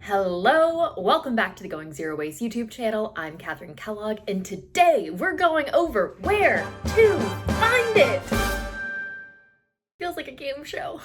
Hello, welcome back to the Going Zero Waste YouTube channel. I'm Catherine Kellogg, and today we're going over where to find it. Feels like a game show.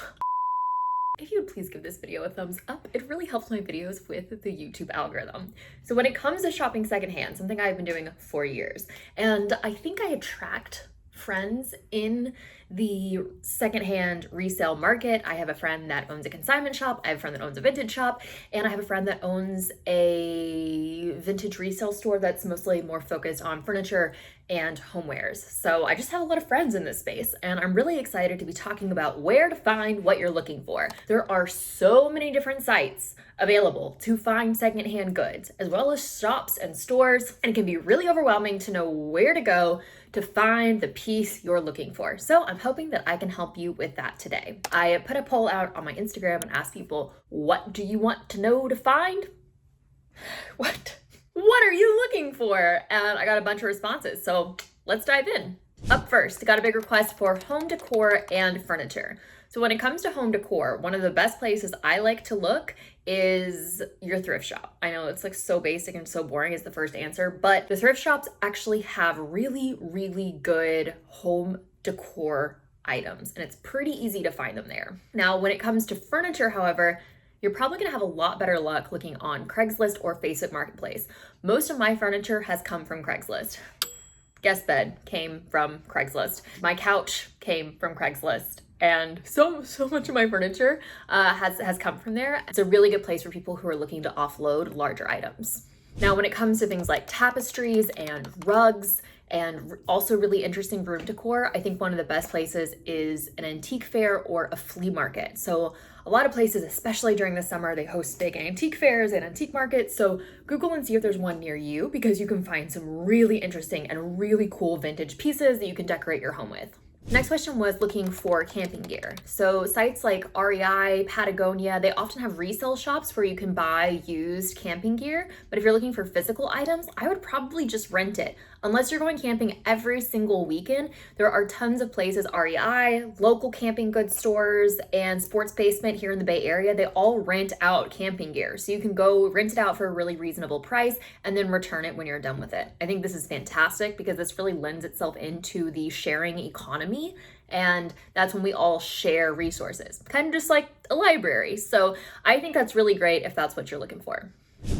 If you would please give this video a thumbs up, it really helps my videos with the YouTube algorithm. So when it comes to shopping secondhand, something I've been doing for years, and I think I attract friends in the secondhand resale market. I have a friend that owns a consignment shop, I have a friend that owns a vintage shop, and I have a friend that owns a vintage resale store that's mostly more focused on furniture and homewares. So I just have a lot of friends in this space, and I'm really excited to be talking about where to find what you're looking for. There are so many different sites available to find secondhand goods, as well as shops and stores, and it can be really overwhelming to know where to go to find the piece you're looking for. So I'm hoping that I can help you with that today. I put a poll out on my Instagram and asked people, what do you want to know to find? What are you looking for? And I got a bunch of responses, so let's dive in. Up first, got a big request for home decor and furniture. So when it comes to home decor, one of the best places I like to look is your thrift shop. I know it's like so basic and so boring as the first answer, but the thrift shops actually have really good home decor items, and it's pretty easy to find them there. Now, when it comes to furniture, however, you're probably gonna have a lot better luck looking on Craigslist or Facebook Marketplace. Most of my furniture has come from Craigslist. Guest bed came from Craigslist. My couch came from Craigslist. And so much of my furniture has come from there. It's a really good place for people who are looking to offload larger items. Now, when it comes to things like tapestries and rugs, and also really interesting room decor, I think one of the best places is an antique fair or a flea market. So a lot of places, especially during the summer, they host big antique fairs and antique markets. So Google and see if there's one near you, because you can find some really interesting and really cool vintage pieces that you can decorate your home with. Next question was looking for camping gear. So sites like REI, Patagonia, they often have resale shops where you can buy used camping gear. But if you're looking for physical items, I would probably just rent it. Unless you're going camping every single weekend, there are tons of places, REI, local camping goods stores, and Sports Basement here in the Bay Area, they all rent out camping gear. So you can go rent it out for a really reasonable price and then return it when you're done with it. I think this is fantastic because this really lends itself into the sharing economy. And that's when we all share resources, kind of just like a library. So I think that's really great if that's what you're looking for.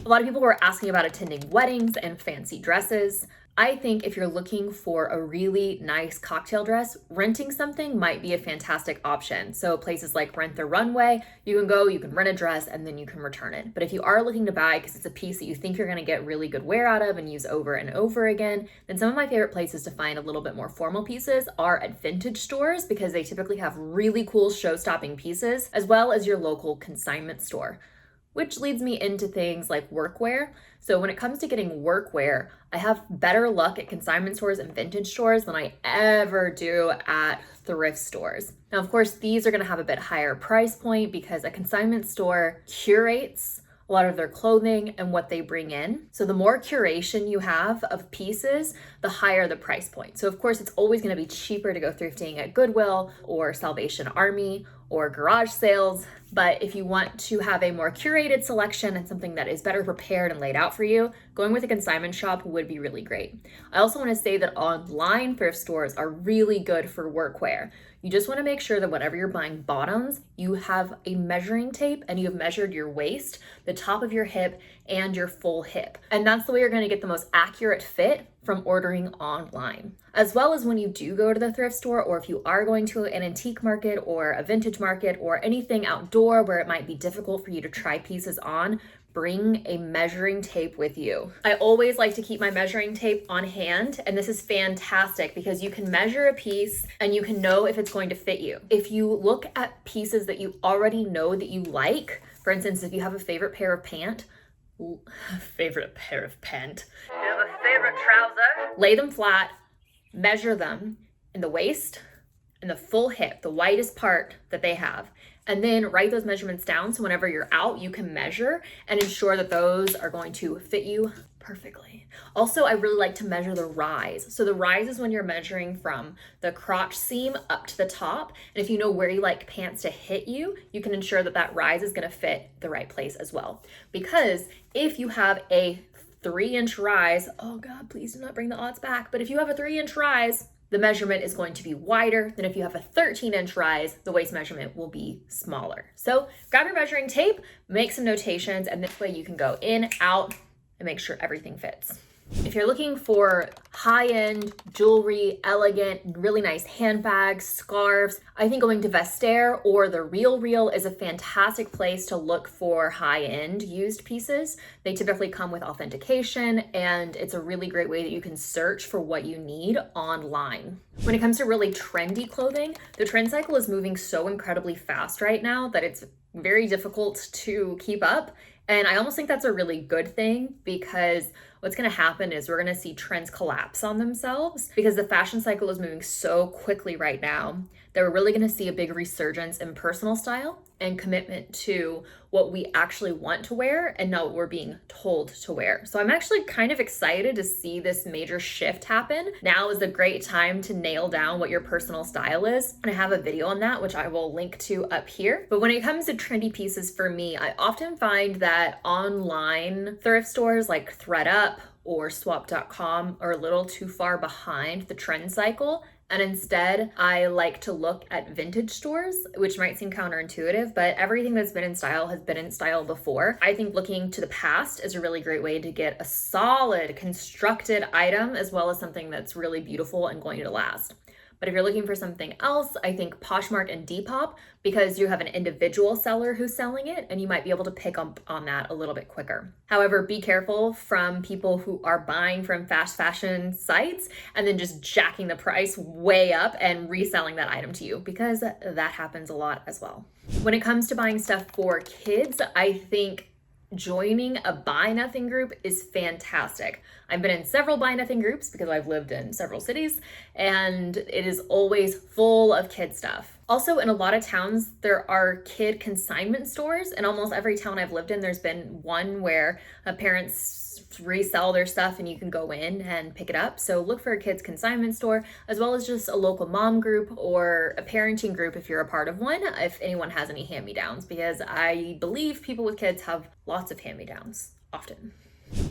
A lot of people were asking about attending weddings and fancy dresses. I think if you're looking for a really nice cocktail dress, renting something might be a fantastic option. So places like Rent the Runway, you can go, you can rent a dress, and then you can return it. But if you are looking to buy because it's a piece that you think you're gonna get really good wear out of and use over and over again, then some of my favorite places to find a little bit more formal pieces are at vintage stores, because they typically have really cool show-stopping pieces, as well as your local consignment store. Which leads me into things like workwear. So when it comes to getting workwear, I have better luck at consignment stores and vintage stores than I ever do at thrift stores. Now, of course, these are gonna have a bit higher price point because a consignment store curates a lot of their clothing and what they bring in. So the more curation you have of pieces, the higher the price point. So of course, it's always gonna be cheaper to go thrifting at Goodwill or Salvation Army or garage sales. But if you want to have a more curated selection and something that is better prepared and laid out for you, going with a consignment shop would be really great. I also want to say that online thrift stores are really good for workwear. You just want to make sure that whenever you're buying bottoms, you have a measuring tape and you have measured your waist, the top of your hip, and your full hip. And that's the way you're going to get the most accurate fit from ordering online. As well as when you do go to the thrift store, or if you are going to an antique market or a vintage market or anything outdoor where it might be difficult for you to try pieces on, bring a measuring tape with you. I always like to keep my measuring tape on hand, and this is fantastic because you can measure a piece and you can know if it's going to fit you. If you look at pieces that you already know that you like, for instance, if you have a favorite pair of pant, favorite trouser, lay them flat, measure them in the waist and the full hip, the widest part that they have, and then write those measurements down so whenever you're out, you can measure and ensure that those are going to fit you perfectly. Also, I really like to measure the rise. So the rise is when you're measuring from the crotch seam up to the top. And if you know where you like pants to hit you, you can ensure that that rise is gonna fit the right place as well. Because if you have a 3-inch rise, oh God, please do not bring the odds back. But if you have a 3-inch rise, the measurement is going to be wider than if you have a 13-inch rise, the waist measurement will be smaller. So grab your measuring tape, make some notations, and this way you can go in, out, and make sure everything fits. If you're looking for high-end jewelry, elegant, really nice handbags, scarves, I think going to Vestiaire or the Real is a fantastic place to look for high-end used pieces. They typically come with authentication, and it's a really great way that you can search for what you need online. When it comes to really trendy clothing, the trend cycle is moving so incredibly fast right now that it's very difficult to keep up. And I almost think that's a really good thing, because what's going to happen is we're going to see trends collapse on themselves, because the fashion cycle is moving so quickly right now that we're really going to see a big resurgence in personal style and commitment to what we actually want to wear and not what we're being told to wear. So I'm actually kind of excited to see this major shift happen. Now is a great time to nail down what your personal style is. And I have a video on that, which I will link to up here. But when it comes to trendy pieces for me, I often find that online thrift stores like ThredUp or swap.com are a little too far behind the trend cycle. And instead, I like to look at vintage stores, which might seem counterintuitive, but everything that's been in style has been in style before. I think looking to the past is a really great way to get a solid, constructed item, as well as something that's really beautiful and going to last. But if you're looking for something else, I think Poshmark and Depop, because you have an individual seller who's selling it, and you might be able to pick up on that a little bit quicker. However, be careful from people who are buying from fast fashion sites and then just jacking the price way up and reselling that item to you, because that happens a lot as well. When it comes to buying stuff for kids, I think joining a buy nothing group is fantastic. I've been in several buy nothing groups because I've lived in several cities, and it is always full of kid stuff. Also, in a lot of towns, there are kid consignment stores. In almost every town I've lived in, there's been one where parents resell their stuff and you can go in and pick it up. So look for a kids consignment store, as well as just a local mom group or a parenting group if you're a part of one, if anyone has any hand-me-downs, because I believe people with kids have lots of hand-me-downs often.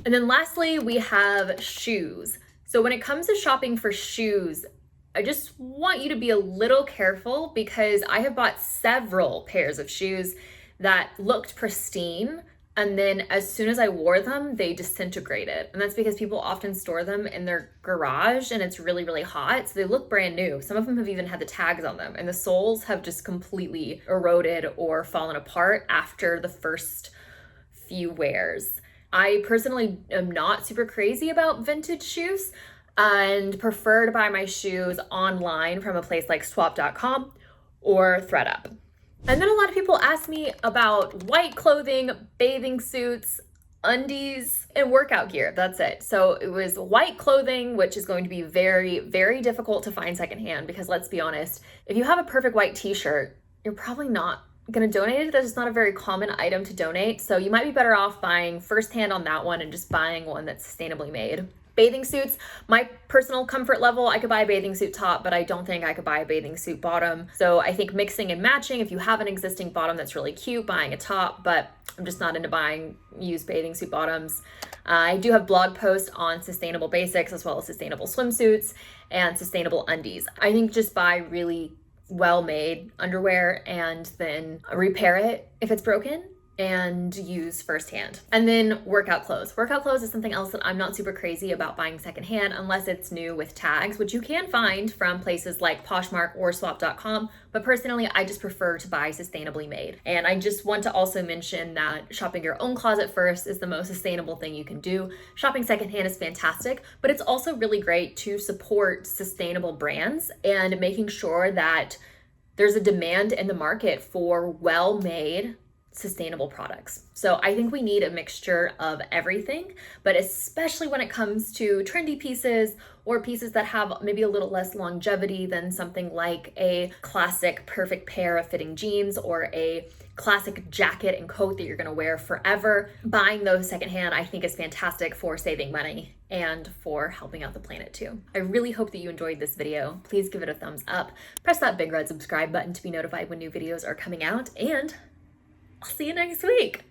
And then lastly, we have shoes. So when it comes to shopping for shoes, I just want you to be a little careful, because I have bought several pairs of shoes that looked pristine, and then as soon as I wore them, they disintegrated. And that's because people often store them in their garage and it's really, really hot. So they look brand new. Some of them have even had the tags on them, and the soles have just completely eroded or fallen apart after the first few wears. I personally am not super crazy about vintage shoes and prefer to buy my shoes online from a place like swap.com or ThredUp. And then a lot of people ask me about white clothing, bathing suits, undies, and workout gear. That's it. So it was white clothing, which is going to be very, very difficult to find secondhand, because let's be honest, if you have a perfect white t-shirt, you're probably not going to donate it. That's just not a very common item to donate. So you might be better off buying firsthand on that one and just buying one that's sustainably made. Bathing suits, my personal comfort level, I could buy a bathing suit top, but I don't think I could buy a bathing suit bottom. So I think mixing and matching, if you have an existing bottom that's really cute, buying a top, but I'm just not into buying used bathing suit bottoms. I do have blog posts on sustainable basics, as well as sustainable swimsuits and sustainable undies. I think just buy really well-made underwear and then repair it if it's broken, and use firsthand. And then workout clothes. Workout clothes is something else that I'm not super crazy about buying secondhand unless it's new with tags, which you can find from places like Poshmark or swap.com. But personally, I just prefer to buy sustainably made. And I just want to also mention that shopping your own closet first is the most sustainable thing you can do. Shopping secondhand is fantastic, but it's also really great to support sustainable brands and making sure that there's a demand in the market for well-made, sustainable products. So I think we need a mixture of everything, but especially when it comes to trendy pieces or pieces that have maybe a little less longevity than something like a classic perfect pair of fitting jeans or a classic jacket and coat that you're gonna wear forever. Buying those secondhand, I think, is fantastic for saving money and for helping out the planet too. I really hope that you enjoyed this video. Please give it a thumbs up. Press that big red subscribe button to be notified when new videos are coming out, and I'll see you next week.